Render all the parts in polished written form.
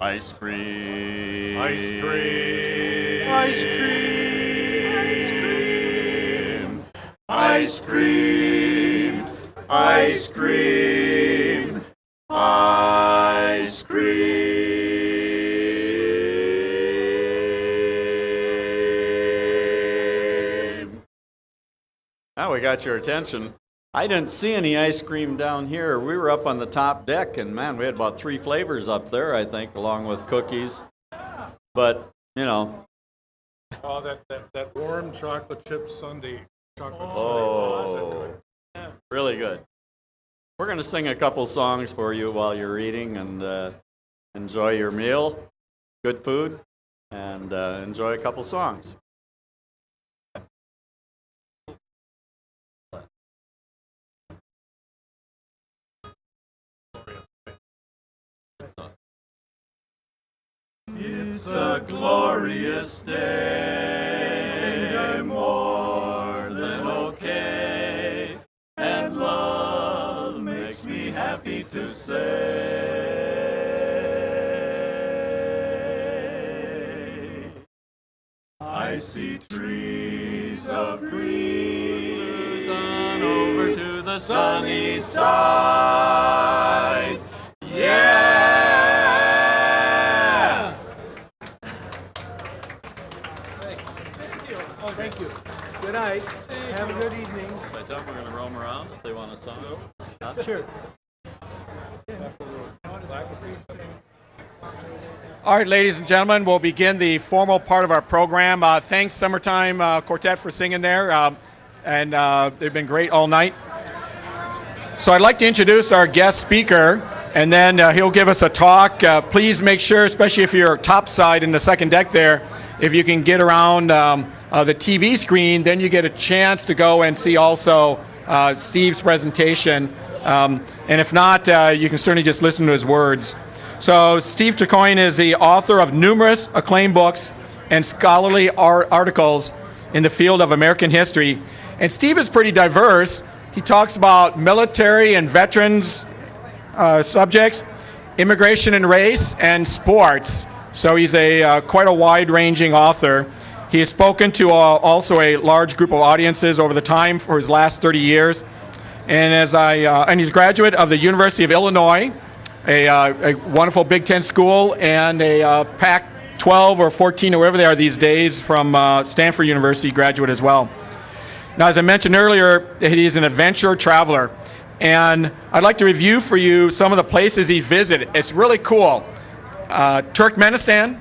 Ice cream. Ice cream. Ice cream. Ice cream. Ice cream. Ice cream. Now we got your attention. I didn't see any ice cream down here. We were up on the top deck, and man, we had about 3 flavors up there, I think, along with cookies. But, you know. Oh, that warm chocolate chip sundae. Oh, really good. We're going to sing a couple songs for you while you're eating, and enjoy your meal, good food, and enjoy a couple songs. It's a glorious day, more than okay, and love makes me happy to say. I see trees of green on over to the sunny side. Yeah! Thank you. Good night. Have a good evening. I tell them we're going to roam around if they want a song. Sure. All right, ladies and gentlemen, we'll begin the formal part of our program. Thanks, Summertime Quartet, for singing there, and they've been great all night. So I'd like to introduce our guest speaker, and then he'll give us a talk. Please make sure, especially if you're topside in the second deck there, if you can get around the TV screen, then you get a chance to go and see also Steve's presentation. And if not, you can certainly just listen to his words. So Steve Chicoine is the author of numerous acclaimed books and scholarly articles in the field of American history. And Steve is pretty diverse. He talks about military and veterans subjects, immigration and race, and sports. So he's quite a wide-ranging author. He has spoken to also a large group of audiences over the time for his last 30 years. And and he's a graduate of the University of Illinois, a wonderful Big Ten school, and a Pac-12 or 14 or whatever they are these days from Stanford University graduate as well. Now, as I mentioned earlier, he's an adventure traveler. And I'd like to review for you some of the places he visited. It's really cool. Turkmenistan,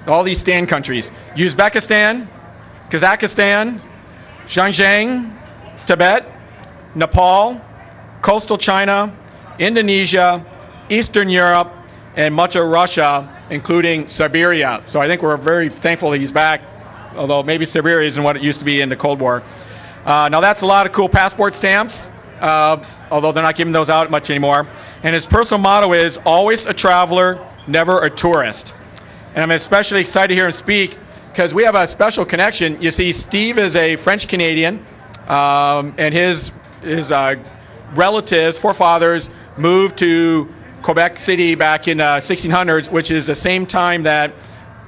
all these Stan countries. Uzbekistan, Kazakhstan, Xinjiang, Tibet, Nepal, coastal China, Indonesia, Eastern Europe, and much of Russia, including Siberia. So I think we're very thankful that he's back, although maybe Siberia isn't what it used to be in the Cold War. Now that's a lot of cool passport stamps, although they're not giving those out much anymore. And his personal motto is, always a traveler, never a tourist. And I'm especially excited to hear him speak because we have a special connection. You see, Steve is a French-Canadian, and his relatives, forefathers, moved to Quebec City back in 1600s, which is the same time that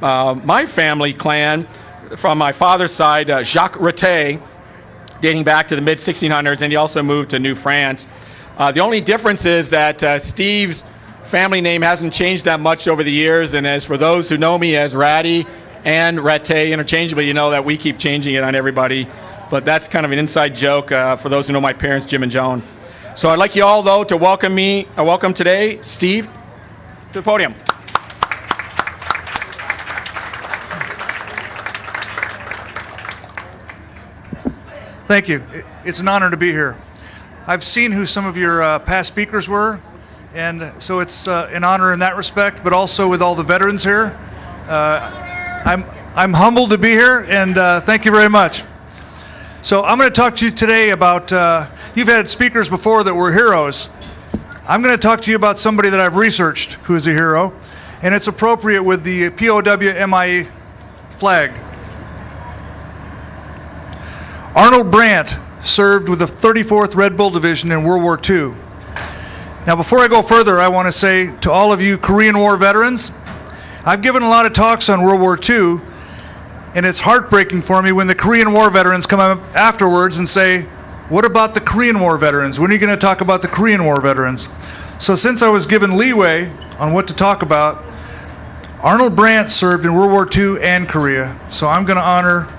my family clan, from my father's side, Jacques Ratet, dating back to the mid-1600s, and he also moved to New France. The only difference is that Steve's family name hasn't changed that much over the years, and as for those who know me as Ratty and Ratet interchangeably, you know that we keep changing it on everybody. But that's kind of an inside joke for those who know my parents, Jim and Joan. So I'd like you all, though, to welcome today Steve to the podium. Thank you. It's an honor to be here. I've seen who some of your past speakers were, and so it's an honor in that respect, but also with all the veterans here. I'm humbled to be here, and thank you very much. So I'm going to talk to you today about, you've had speakers before that were heroes. I'm going to talk to you about somebody that I've researched who is a hero, and it's appropriate with the POW-MIA flag. Arnold Brandt served with the 34th Red Bull Division in World War II. Now, before I go further, I want to say to all of you Korean War veterans, I've given a lot of talks on World War II, and it's heartbreaking for me when the Korean War veterans come up afterwards and say, what about the Korean War veterans? When are you going to talk about the Korean War veterans? So since I was given leeway on what to talk about, Arnold Brandt served in World War II and Korea, so I'm going to honor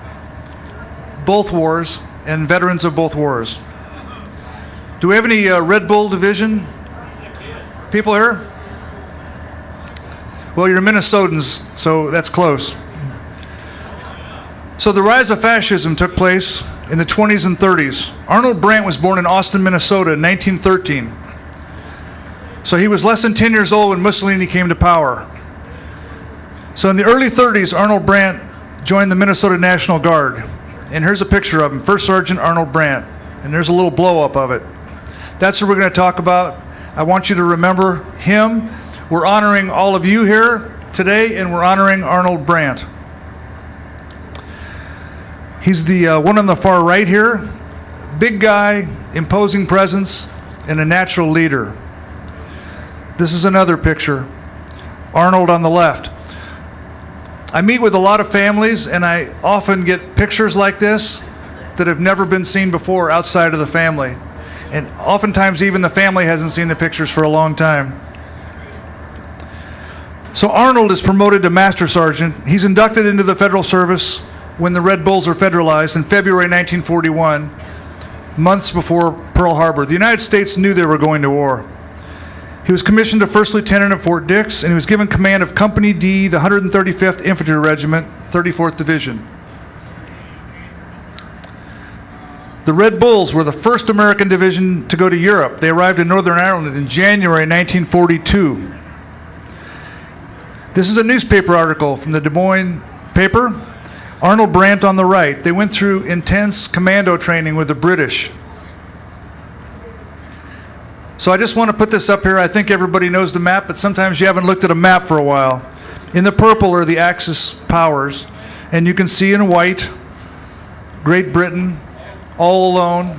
both wars and veterans of both wars. Do we have any Red Bull Division people here? Well, you're Minnesotans, so that's close. So the rise of fascism took place in the 20s and 30s. Arnold Brandt was born in Austin, Minnesota in 1913. So he was less than 10 years old when Mussolini came to power. So in the early 30s, Arnold Brandt joined the Minnesota National Guard. And here's a picture of him, First Sergeant Arnold Brandt. And there's a little blow-up of it. That's what we're going to talk about. I want you to remember him. We're honoring all of you here today, and we're honoring Arnold Brandt. He's the one on the far right here. Big guy, imposing presence, and a natural leader. This is another picture. Arnold on the left. I meet with a lot of families, and I often get pictures like this that have never been seen before outside of the family. And oftentimes even the family hasn't seen the pictures for a long time. So Arnold is promoted to Master Sergeant. He's inducted into the Federal Service when the Red Bulls were federalized in February 1941, months before Pearl Harbor. The United States knew they were going to war. He was commissioned to First Lieutenant at Fort Dix, and he was given command of Company D, the 135th Infantry Regiment, 34th Division. The Red Bulls were the first American division to go to Europe. They arrived in Northern Ireland in January 1942. This is a newspaper article from the Des Moines paper. Arnold Brandt on the right. They went through intense commando training with the British. So I just want to put this up here. I think everybody knows the map, but sometimes you haven't looked at a map for a while. In the purple are the Axis powers, and you can see in white Great Britain, all alone.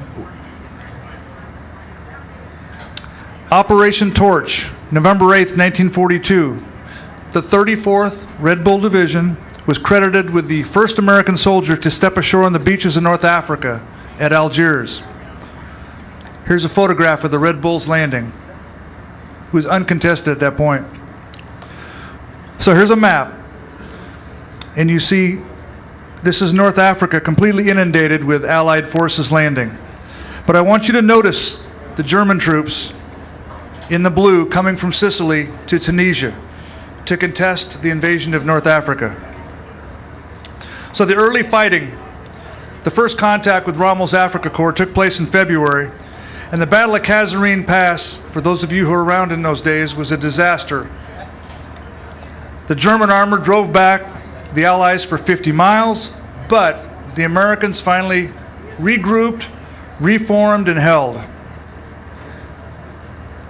Operation Torch, November 8th, 1942. The 34th Red Bull Division was credited with the first American soldier to step ashore on the beaches of North Africa at Algiers. Here's a photograph of the Red Bulls landing. It was uncontested at that point. So here's a map. And you see, this is North Africa completely inundated with Allied forces landing. But I want you to notice the German troops in the blue coming from Sicily to Tunisia to contest the invasion of North Africa. So the early fighting, the first contact with Rommel's Africa Corps took place in February, and the Battle of Kasserine Pass, for those of you who were around in those days, was a disaster. The German armor drove back the Allies for 50 miles, but the Americans finally regrouped, reformed, and held.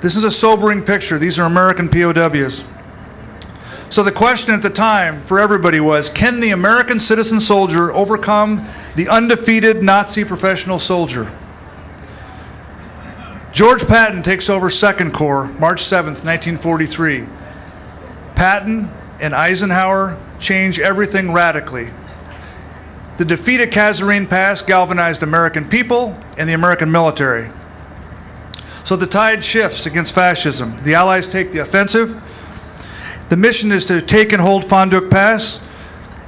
This is a sobering picture. These are American POWs. So the question at the time for everybody was, can the American citizen soldier overcome the undefeated Nazi professional soldier? George Patton takes over 2nd Corps, March 7th, 1943. Patton and Eisenhower change everything radically. The defeat at Kasserine Pass galvanized American people and the American military. So the tide shifts against fascism. The Allies take the offensive. The mission is to take and hold Fonduk Pass.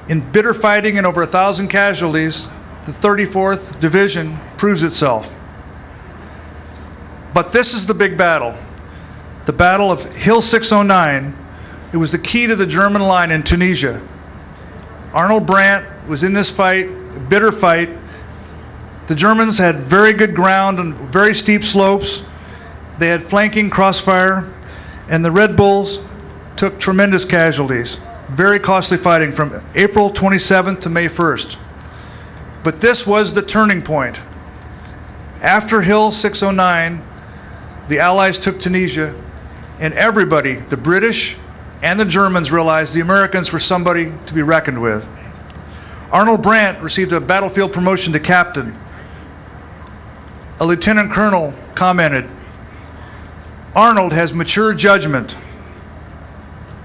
In bitter fighting and over 1,000 casualties, the 34th Division proves itself. But this is the big battle. The Battle of Hill 609. It was the key to the German line in Tunisia. Arnold Brandt was in this fight, a bitter fight. The Germans had very good ground and very steep slopes. They had flanking crossfire, and the Red Bulls took tremendous casualties. Very costly fighting from April 27th to May 1st. But this was the turning point. After Hill 609, the Allies took Tunisia, and everybody, the British and the Germans, realized the Americans were somebody to be reckoned with. Arnold Brandt received a battlefield promotion to captain. A lieutenant colonel commented, Arnold has mature judgment,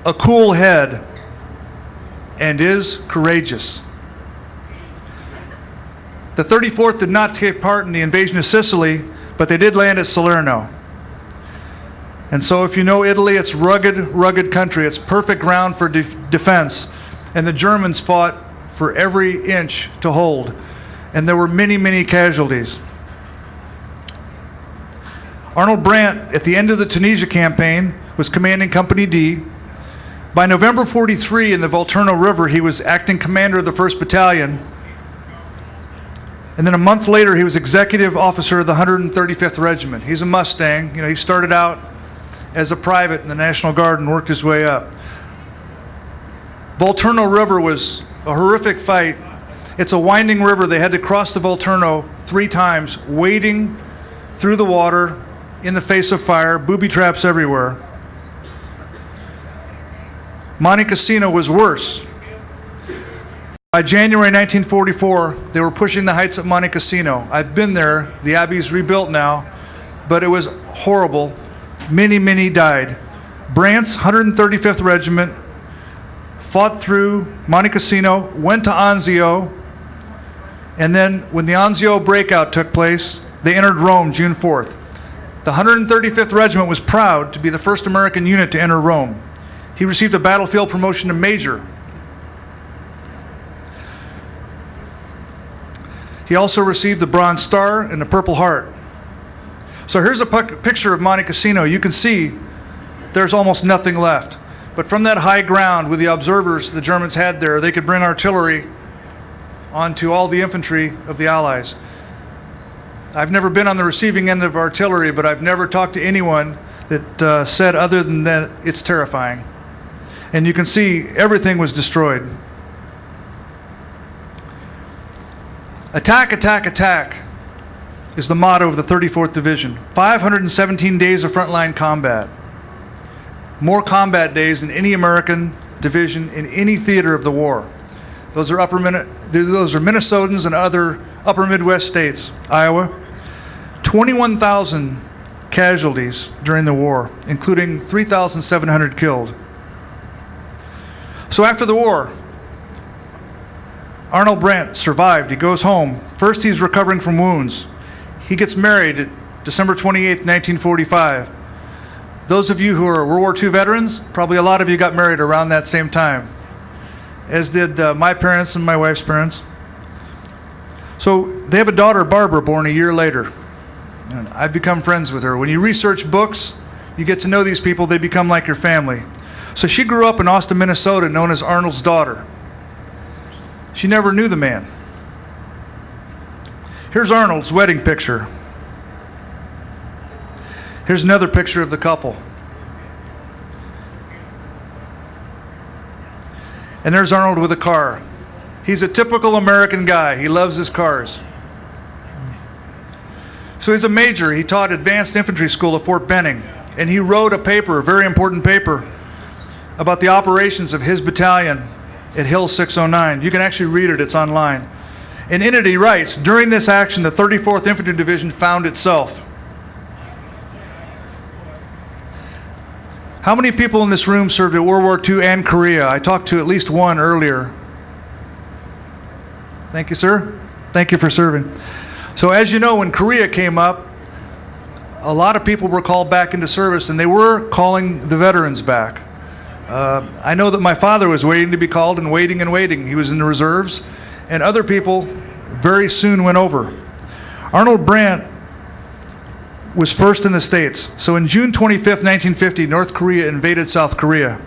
a cool head, and is courageous. The 34th did not take part in the invasion of Sicily, but they did land at Salerno. And so if you know Italy, it's rugged, rugged country. It's perfect ground for defense. And the Germans fought for every inch to hold. And there were many, many casualties. Arnold Brandt, at the end of the Tunisia campaign, was commanding Company D. By November 43, in the Volturno River, he was acting commander of the 1st Battalion. And then a month later, he was executive officer of the 135th Regiment. He's a Mustang. He started out as a private in the National Guard and worked his way up. Volturno River was a horrific fight. It's a winding river. They had to cross the Volturno 3 times, wading through the water in the face of fire, booby traps everywhere. Monte Cassino was worse. By January 1944, they were pushing the heights at Monte Cassino. I've been there. The abbey's rebuilt now, but it was horrible. Many, many died. Brandt's 135th Regiment fought through Monte Cassino, went to Anzio, and then when the Anzio breakout took place, they entered Rome June 4th. The 135th Regiment was proud to be the first American unit to enter Rome. He received a battlefield promotion to major. He also received the Bronze Star and the Purple Heart. So here's a picture of Monte Cassino. You can see there's almost nothing left. But from that high ground with the observers the Germans had there, they could bring artillery onto all the infantry of the Allies. I've never been on the receiving end of artillery, but I've never talked to anyone that said other than that it's terrifying. And you can see everything was destroyed. Attack, attack, attack is the motto of the 34th Division. 517 days of frontline combat. More combat days than any American division in any theater of the war. Those are Minnesotans and other upper Midwest states. Iowa. 21,000 casualties during the war, including 3,700 killed. So after the war, Arnold Brandt survived. He goes home. First, he's recovering from wounds. He gets married December 28th, 1945. Those of you who are World War II veterans, probably a lot of you got married around that same time, as did my parents and my wife's parents. So they have a daughter, Barbara, born a year later. And I've become friends with her. When you research books, you get to know these people, they become like your family. So she grew up in Austin, Minnesota, known as Arnold's daughter. She never knew the man. Here's Arnold's wedding picture. Here's another picture of the couple. And there's Arnold with a car. He's a typical American guy. He loves his cars. So he's a major. He taught advanced infantry school at Fort Benning. And he wrote a paper, a very important paper, about the operations of his battalion at Hill 609. You can actually read it. It's online. And in it he writes, during this action, the 34th Infantry Division found itself. How many people in this room served at World War II and Korea? I talked to at least one earlier. Thank you, sir. Thank you for serving. So as you know, when Korea came up, a lot of people were called back into service, and they were calling the veterans back. I know that my father was waiting to be called and waiting and waiting. He was in the reserves, and other people very soon went over. Arnold Brandt was first in the States. So in June 25th, 1950, North Korea invaded South Korea.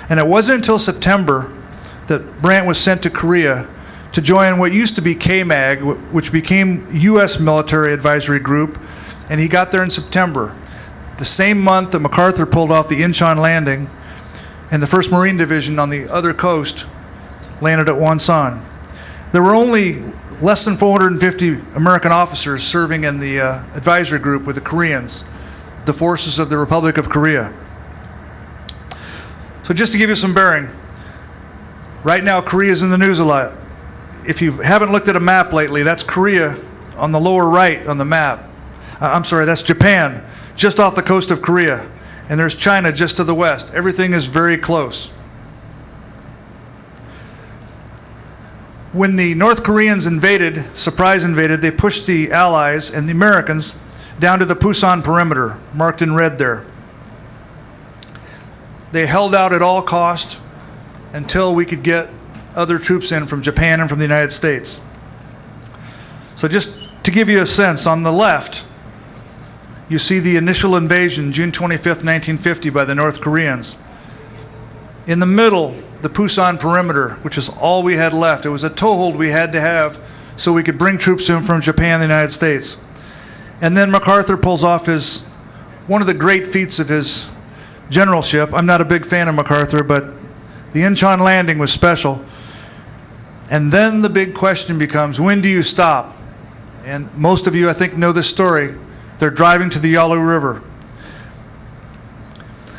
And it wasn't until September that Brandt was sent to Korea to join what used to be KMAG, which became U.S. Military Advisory Group, and he got there in September. The same month that MacArthur pulled off the Incheon landing, and the 1st Marine Division on the other coast landed at Wonsan. There were only less than 450 American officers serving in the advisory group with the Koreans, the forces of the Republic of Korea. So just to give you some bearing, right now Korea is in the news a lot. If you haven't looked at a map lately, that's Korea on the lower right on the map. I'm sorry, that's Japan. just off the coast of Korea, and there's China just to the west. Everything is very close. When the North Koreans surprise invaded, they pushed the Allies and the Americans down to the Pusan perimeter, marked in red there. They held out at all cost until we could get other troops in from Japan and from the United States. So just to give you a sense, on the left, you see the initial invasion, June 25th, 1950, by the North Koreans. In the middle, the Pusan perimeter, which is all we had left. It was a toehold we had to have so we could bring troops in from Japan and the United States. And then MacArthur pulls off one of the great feats of his generalship. I'm not a big fan of MacArthur, but the Incheon landing was special. And then the big question becomes, when do you stop? And most of you, I think, know this story. They're driving to the Yalu River.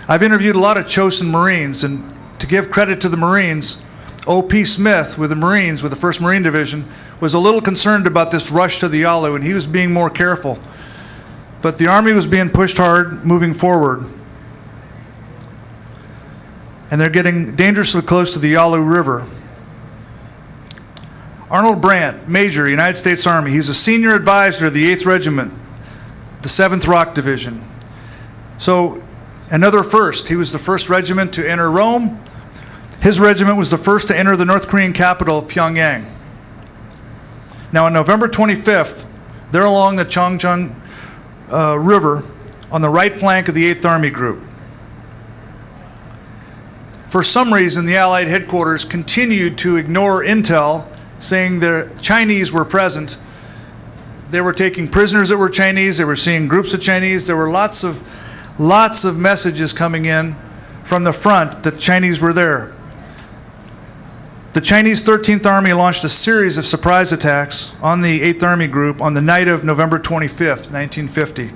I've interviewed a lot of Chosin Marines, and to give credit to the Marines, O.P. Smith with the Marines, with the 1st Marine Division, was a little concerned about this rush to the Yalu, and he was being more careful. But the Army was being pushed hard, moving forward. And they're getting dangerously close to the Yalu River. Arnold Brandt, Major, United States Army, he's a senior advisor of the 8th Regiment, the 7th Rock Division. So, another first. He was the 1st regiment to enter Rome. His regiment was the first to enter the North Korean capital of Pyongyang. Now, on November 25th, they're along the Changchun River on the right flank of the 8th Army Group. For some reason, the Allied headquarters continued to ignore intel saying the Chinese were present. They were taking prisoners that were Chinese. They were seeing groups of Chinese. There were lots of messages coming in from the front that Chinese were there. The Chinese 13th Army launched a series of surprise attacks on the 8th Army Group on the night of November 25th, 1950.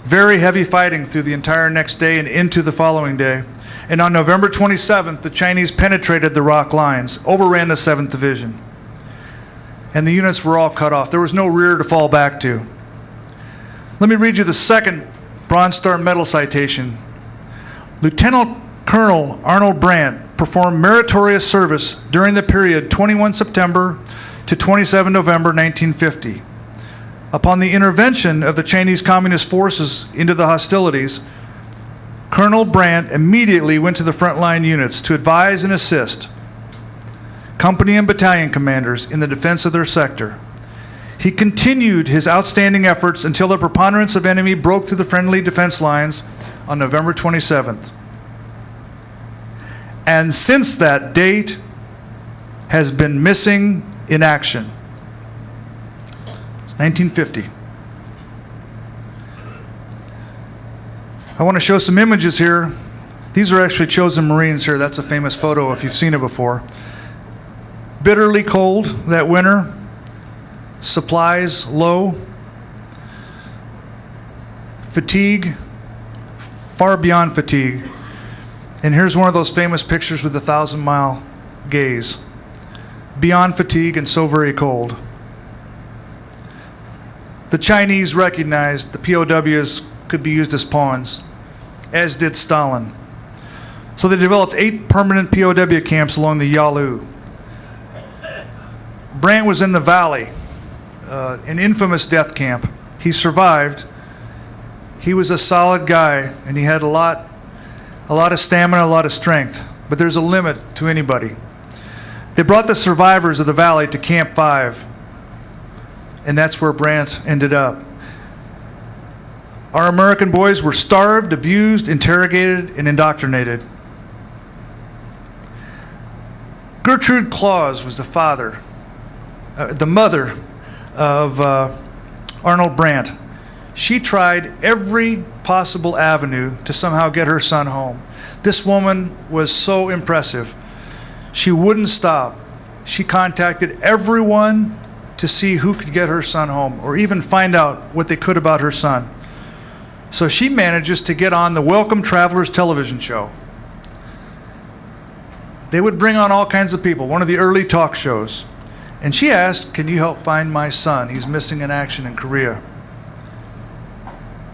Very heavy fighting through the entire next day and into the following day. And on November 27th, the Chinese penetrated the rock lines, overran the 7th Division. And the units were all cut off. There was no rear to fall back to. Let me read you the second Bronze Star Medal citation. Lieutenant Colonel Arnold Brandt performed meritorious service during the period 21 September to 27 November 1950. Upon the intervention of the Chinese Communist forces into the hostilities, Colonel Brandt immediately went to the frontline units to advise and assist company and battalion commanders in the defense of their sector. He continued his outstanding efforts until the preponderance of enemy broke through the friendly defense lines on November 27th. And since that date, has been missing in action. It's 1950. I want to show some images here. These are actually Chosin Marines here. That's a famous photo if you've seen it before. Bitterly cold that winter. Supplies low. Fatigue, far beyond fatigue. And here's one of those famous pictures with the 1,000-mile gaze. Beyond fatigue and so very cold. The Chinese recognized the POWs could be used as pawns, as did Stalin. So they developed 8 permanent POW camps along the Yalu. Brandt was in the valley, an infamous death camp. He survived. He was a solid guy, and he had a lot of stamina, a lot of strength. But there's a limit to anybody. They brought the survivors of the valley to Camp 5, and that's where Brandt ended up. Our American boys were starved, abused, interrogated, and indoctrinated. Gertrude Claus was the mother of Arnold Brandt. She tried every possible avenue to somehow get her son home. This woman was so impressive. She wouldn't stop. She contacted everyone to see who could get her son home or even find out what they could about her son. So she manages to get on the Welcome Travelers television show. They would bring on all kinds of people, one of the early talk shows. And she asked, "Can you help find my son? He's missing in action in Korea."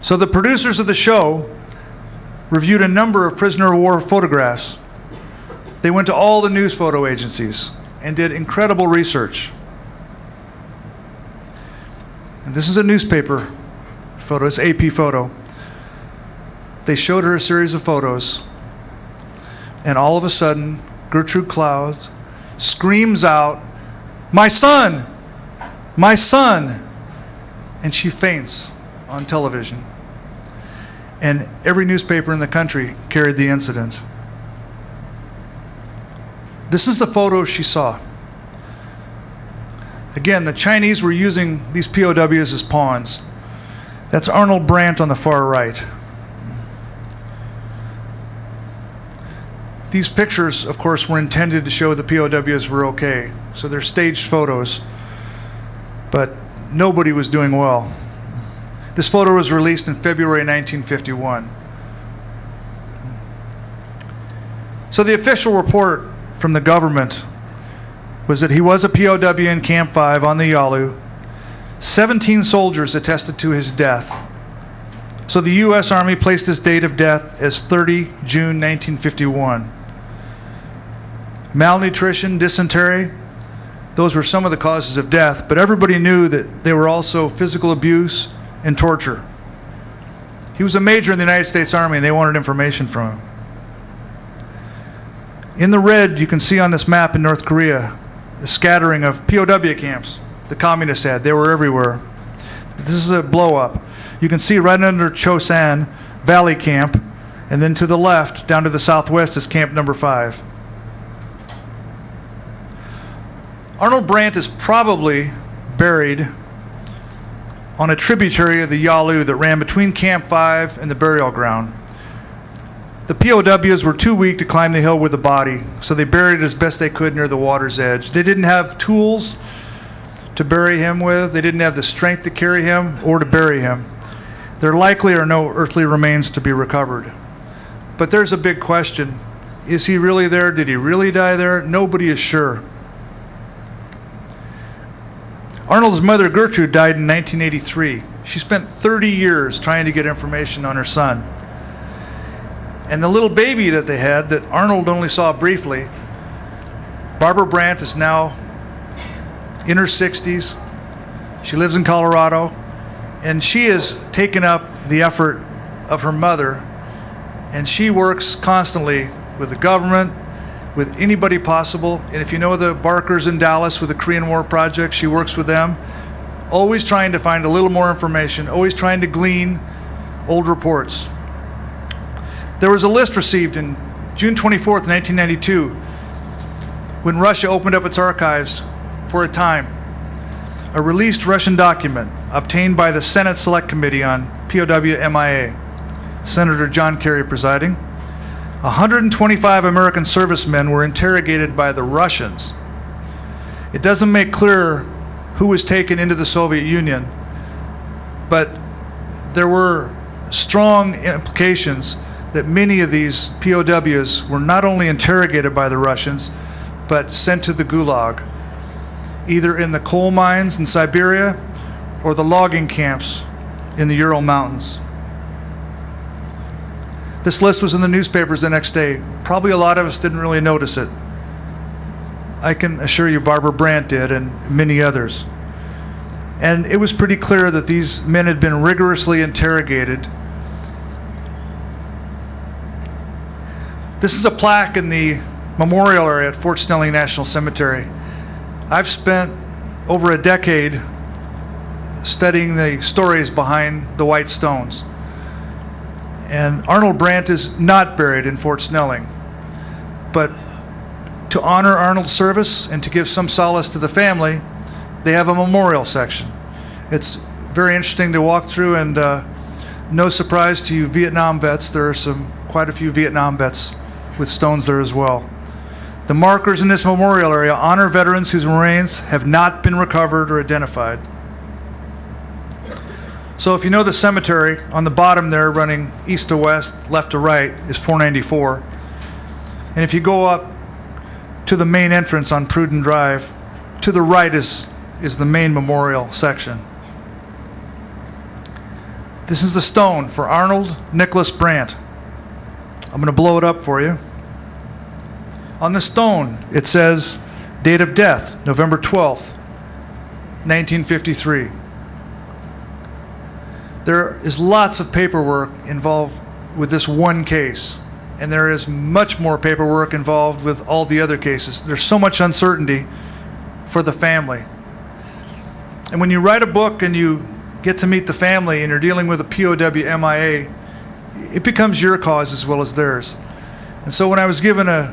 So the producers of the show reviewed a number of prisoner of war photographs. They went to all the news photo agencies and did incredible research. And this is a newspaper photo, it's AP photo. They showed her a series of photos, and all of a sudden, Gertrude Clouds screams out, "My son! My son!" And she faints on television. And every newspaper in the country carried the incident. This is the photo she saw. Again, the Chinese were using these POWs as pawns. That's Arnold Brandt on the far right. These pictures, of course, were intended to show the POWs were okay. So they're staged photos, but nobody was doing well. This photo was released in February 1951. So the official report from the government was that he was a POW in Camp 5 on the Yalu. 17 soldiers attested to his death. So the U.S. Army placed his date of death as 30 June 1951. Malnutrition, dysentery, those were some of the causes of death, but everybody knew that they were also physical abuse and torture. He was a major in the United States Army, and they wanted information from him. In the red, you can see on this map in North Korea the scattering of POW camps the communists had. They were everywhere. This is a blow-up. You can see right under Chosan Valley Camp, and then to the left, down to the southwest, is Camp Number 5. Arnold Brandt is probably buried on a tributary of the Yalu that ran between Camp 5 and the burial ground. The POWs were too weak to climb the hill with the body, so they buried it as best they could near the water's edge. They didn't have tools to bury him with. They didn't have the strength to carry him or to bury him. There likely are no earthly remains to be recovered. But there's a big question. Is he really there? Did he really die there? Nobody is sure. Arnold's mother, Gertrude, died in 1983. She spent 30 years trying to get information on her son. And the little baby that they had, that Arnold only saw briefly, Barbara Brandt is now in her 60s. She lives in Colorado, and she has taken up the effort of her mother, and she works constantly with the government, with anybody possible. And if you know the Barkers in Dallas with the Korean War Project, she works with them, always trying to find a little more information, always trying to glean old reports. There was a list received in June 24th, 1992, when Russia opened up its archives for a time. A released Russian document obtained by the Senate Select Committee on POW MIA, Senator John Kerry presiding. 125 American servicemen were interrogated by the Russians. It doesn't make clear who was taken into the Soviet Union, but there were strong implications that many of these POWs were not only interrogated by the Russians, but sent to the Gulag, either in the coal mines in Siberia or the logging camps in the Ural Mountains. This list was in the newspapers the next day. Probably a lot of us didn't really notice it. I can assure you Barbara Brandt did, and many others. And it was pretty clear that these men had been rigorously interrogated. This is a plaque in the memorial area at Fort Snelling National Cemetery. I've spent over a decade studying the stories behind the white stones. And Arnold Brandt is not buried in Fort Snelling. But to honor Arnold's service and to give some solace to the family, they have a memorial section. It's very interesting to walk through, and no surprise to you Vietnam vets, there are quite a few Vietnam vets with stones there as well. The markers in this memorial area honor veterans whose remains have not been recovered or identified. So if you know the cemetery, on the bottom there, running east to west, left to right, is 494. And if you go up to the main entrance on Pruden Drive, to the right is the main memorial section. This is the stone for Arnold Nicholas Brandt. I'm going to blow it up for you. On the stone, it says, date of death, November 12th, 1953. There is lots of paperwork involved with this one case, and there is much more paperwork involved with all the other cases. There's so much uncertainty for the family. And when you write a book and you get to meet the family and you're dealing with a POW MIA, it becomes your cause as well as theirs. And so when I was given a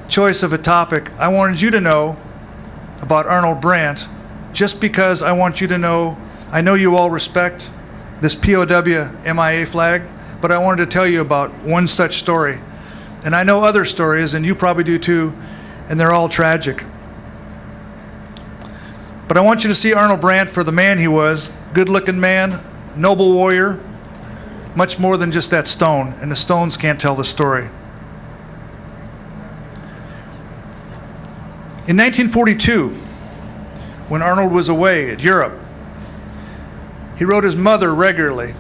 choice of a topic, I wanted you to know about Arnold Brandt, just because I want you to know, I know you all respect this POW MIA flag, but I wanted to tell you about one such story. And I know other stories, and you probably do too, and they're all tragic. But I want you to see Arnold Brandt for the man he was, good-looking man, noble warrior, much more than just that stone, and the stones can't tell the story. In 1942, when Arnold was away at Europe, he wrote his mother regularly.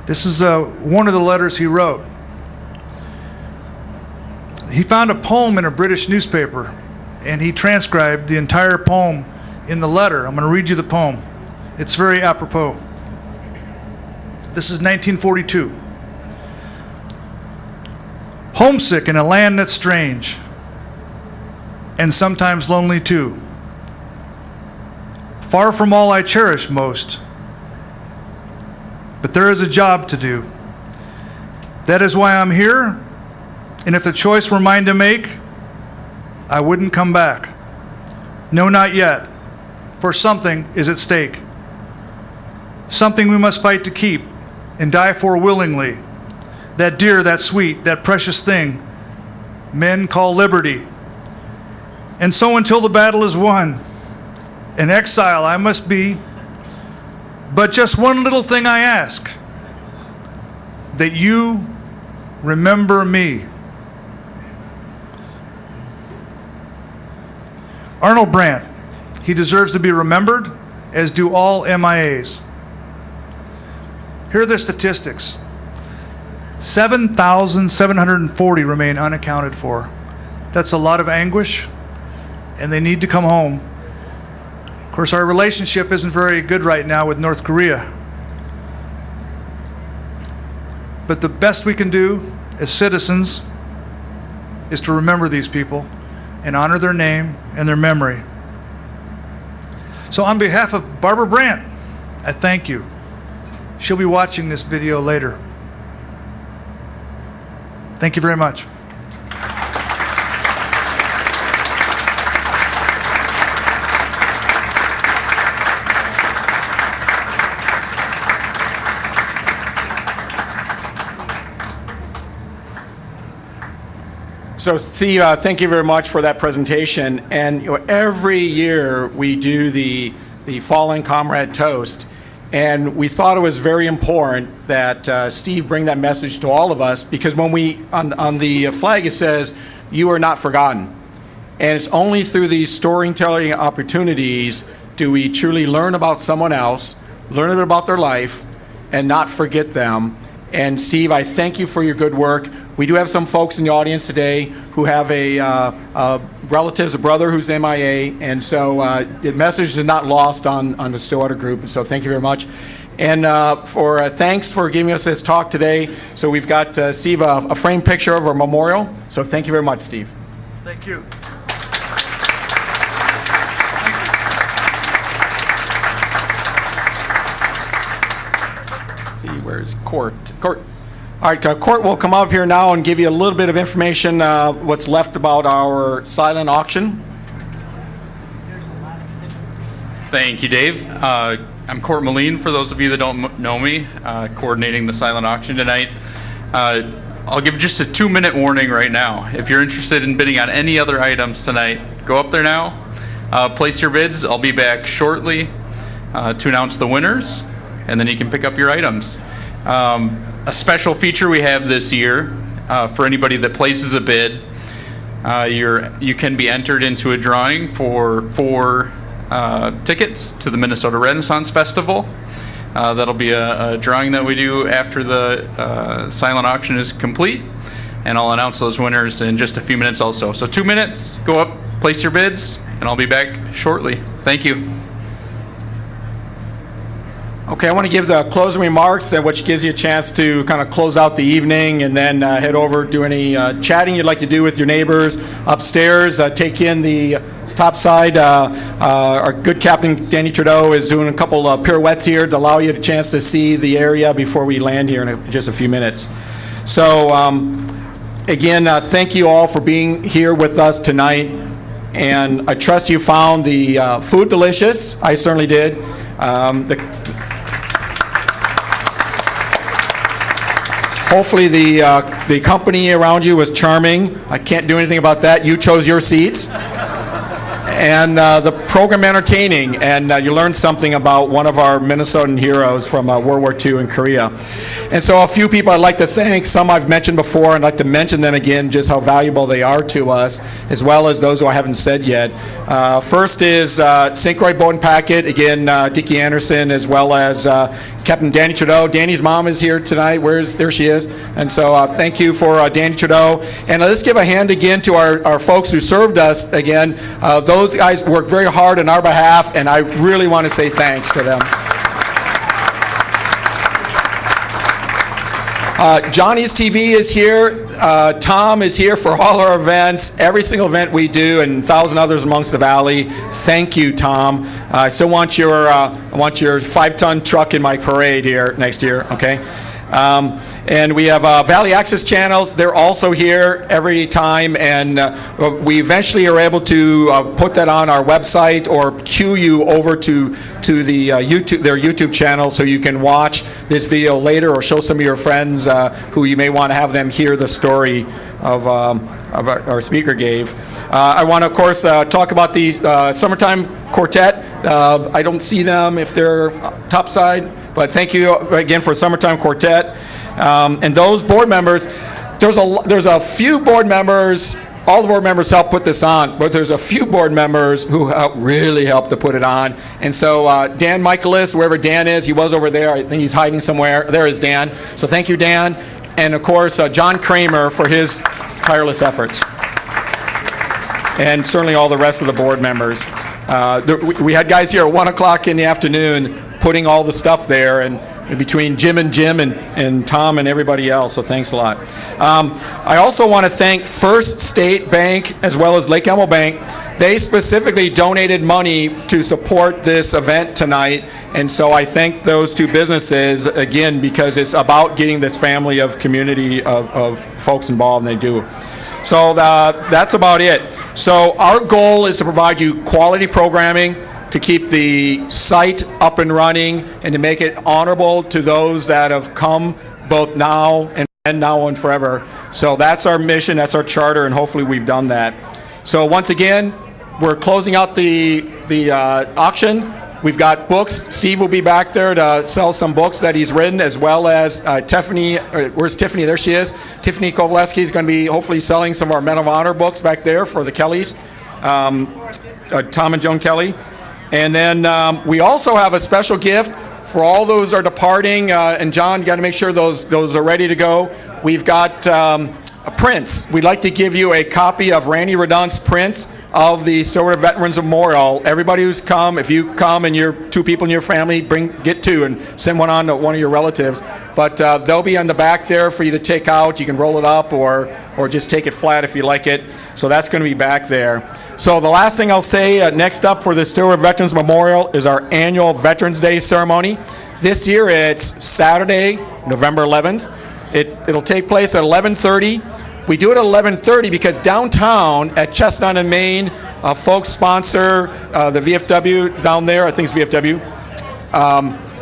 This is one of the letters he wrote. He found a poem in a British newspaper, and he transcribed the entire poem in the letter. I'm going to read you the poem. It's very apropos. This is 1942. Homesick in a land that's strange, and sometimes lonely too. Far from all I cherish most, but there is a job to do. That is why I'm here, and if the choice were mine to make, I wouldn't come back. No, not yet, for something is at stake. Something we must fight to keep and die for willingly. That dear, that sweet, that precious thing men call liberty. And so until the battle is won, an exile I must be, but just one little thing I ask, that you remember me. Arnold Brandt, he deserves to be remembered, as do all MIAs. Here are the statistics. 7,740 remain unaccounted for. That's a lot of anguish, and they need to come home. Of course, our relationship isn't very good right now with North Korea. But the best we can do as citizens is to remember these people and honor their name and their memory. So on behalf of Barbara Brandt, I thank you. She'll be watching this video later. Thank you very much. So Steve, thank you very much for that presentation. And every year we do the Fallen Comrade Toast, and we thought it was very important that Steve bring that message to all of us, because when we on the flag it says, "You are not forgotten," and it's only through these storytelling opportunities do we truly learn about someone else, learn a bit about their life, and not forget them. And Steve, I thank you for your good work. We do have some folks in the audience today who have a relatives, a brother who's MIA, and so the message is not lost on the Stillwater group. So thank you very much. And thanks for giving us this talk today. So we've got Steve a framed picture of our memorial. So thank you very much, Steve. Thank you. See, where's Court? All right, Court will come up here now and give you a little bit of information, what's left about our silent auction. Thank you, Dave. I'm Court Moline, for those of you that don't know me, coordinating the silent auction tonight. I'll give just a 2-minute warning right now. If you're interested in bidding on any other items tonight, go up there now, place your bids. I'll be back shortly to announce the winners, and then you can pick up your items. A special feature we have this year, for anybody that places a bid, you can be entered into a drawing for 4 tickets to the Minnesota Renaissance Festival. That'll be a drawing that we do after the silent auction is complete, and I'll announce those winners in just a few minutes also. So 2 minutes, go up, place your bids, and I'll be back shortly. Thank you. Okay, I want to give the closing remarks, which gives you a chance to kind of close out the evening and then head over, do any chatting you'd like to do with your neighbors upstairs. Take in the top side. Our good Captain Danny Trudeau is doing a couple pirouettes here to allow you a chance to see the area before we land here in just a few minutes. So again, thank you all for being here with us tonight, and I trust you found the food delicious. I certainly did. Hopefully the company around you was charming. I can't do anything about that. You chose your seats. And the program entertaining, and you learned something about one of our Minnesotan heroes from World War II in Korea. And so a few people I'd like to thank. Some I've mentioned before, and I'd like to mention them again, just how valuable they are to us, as well as those who I haven't said yet. First is St. Croix Boat and Packet, again, Dickie Anderson, as well as Captain Danny Trudeau. Danny's mom is here tonight. There she is. And so thank you for Danny Trudeau. And let's give a hand again to our folks who served us again. Those guys worked very hard on our behalf, and I really want to say thanks to them. Johnny's TV is here. Tom is here for all our events, every single event we do, and 1,000 others amongst the valley. Thank you, Tom. I still want your 5-ton truck in my parade here next year. Okay. And we have Valley Access Channels. They're also here every time, and we eventually are able to put that on our website or cue you over to the their YouTube channel, so you can watch this video later or show some of your friends who you may want to have them hear the story of our speaker gave. I want to, of course, talk about the Summertime Quartet. I don't see them if they're topside. But thank you again for Summertime Quartet. And those board members, there's a few board members, all the board members helped put this on, but there's a few board members who really helped to put it on. And so Dan Michaelis, wherever Dan is, he was over there. I think he's hiding somewhere. There is Dan. So thank you, Dan. And of course, John Kramer for his tireless efforts. And certainly all the rest of the board members. We had guys here at 1 o'clock in the afternoon putting all the stuff there, and between Jim and Tom and everybody else, so thanks a lot. I also want to thank First State Bank as well as Lake Elmo Bank. They specifically donated money to support this event tonight, and so I thank those two businesses again, because it's about getting this family of community of folks involved, and they do. So that's about it. So our goal is to provide you quality programming, to keep the site up and running, and to make it honorable to those that have come both now and now and forever. So that's our mission, that's our charter, and hopefully we've done that. So once again, we're closing out the auction. We've got books. Steve will be back there to sell some books that he's written, as well as Tiffany. Where's Tiffany? There she is. Tiffany Kovaleski is going to be hopefully selling some of our Men of Honor books back there for the Kellys, Tom and Joan Kelly. And then we also have a special gift for all those who are departing. And John, you got to make sure those are ready to go. We've got prints. We'd like to give you a copy of Randy Redun's prints of the Stillwater Veterans Memorial. Everybody who's come, if you come and you're 2 people in your family, get 2 and send one on to one of your relatives. But they'll be on the back there for you to take out. You can roll it up or just take it flat if you like it. So that's going to be back there. So the last thing I'll say, next up for the Stillwater Veterans Memorial is our annual Veterans Day ceremony. This year it's Saturday, November 11th. It'll take place at 11:30. We do it at 11:30 because downtown at Chestnut and Main, folks sponsor the VFW down there. I think it's VFW.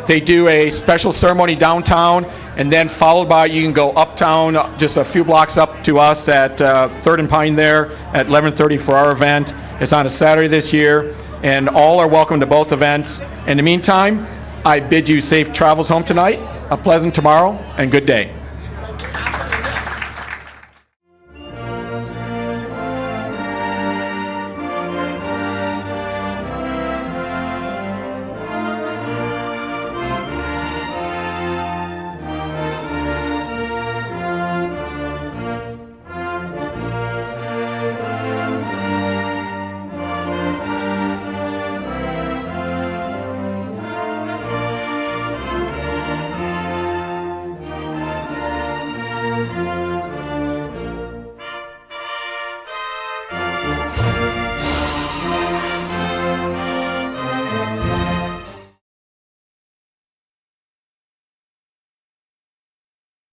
They do a special ceremony downtown, and then followed by, you can go uptown just a few blocks up to us at 3rd and Pine there at 11:30 for our event. It's on a Saturday this year, and all are welcome to both events. In the meantime, I bid you safe travels home tonight, a pleasant tomorrow, and good day.